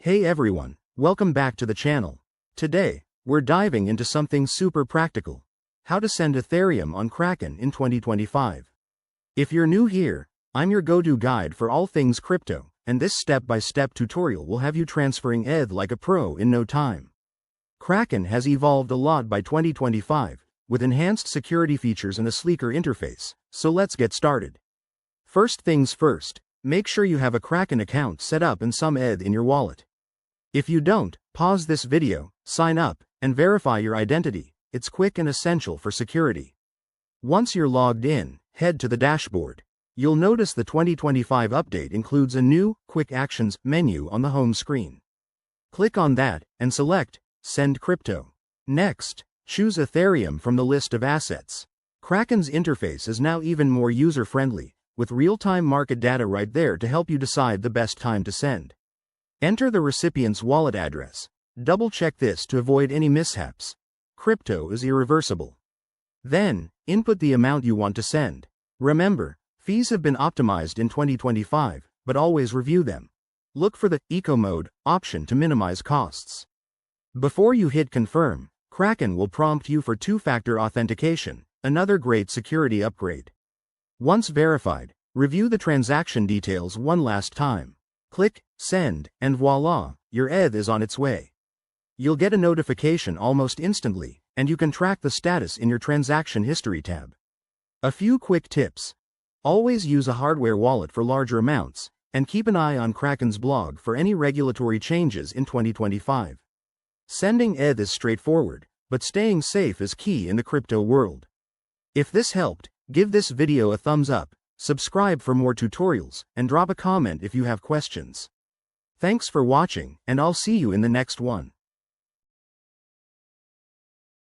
Hey everyone, welcome back to the channel. Today, we're diving into something super practical. How to send Ethereum on Kraken in 2025. If you're new here, I'm your go-to guide for all things crypto, and this step-by-step tutorial will have you transferring ETH like a pro in no time. Kraken has evolved a lot by 2025, with enhanced security features and a sleeker interface, so let's get started. First things first, make sure you have a Kraken account set up and some ETH in your wallet. If you don't, pause this video, sign up, and verify your identity. It's quick and essential for security. Once you're logged in, head to the dashboard. You'll notice the 2025 update includes a new Quick Actions menu on the home screen. Click on that and select Send Crypto. Next, choose Ethereum from the list of assets. Kraken's interface is now even more user-friendly, with real-time market data right there to help you decide the best time to send. Enter the recipient's wallet address. Double-check this to avoid any mishaps. Crypto is irreversible. Then, input the amount you want to send. Remember, fees have been optimized in 2025, but always review them. Look for the Eco Mode option to minimize costs. Before you hit Confirm, Kraken will prompt you for two-factor authentication, another great security upgrade. Once verified, review the transaction details one last time. Click Send, and voila, your ETH is on its way. You'll get a notification almost instantly, and you can track the status in your transaction history tab. A few quick tips. Always use a hardware wallet for larger amounts, and keep an eye on Kraken's blog for any regulatory changes in 2025. Sending ETH is straightforward, but staying safe is key in the crypto world. If this helped, give this video a thumbs up, subscribe for more tutorials, and drop a comment if you have questions. Thanks for watching, and I'll see you in the next one.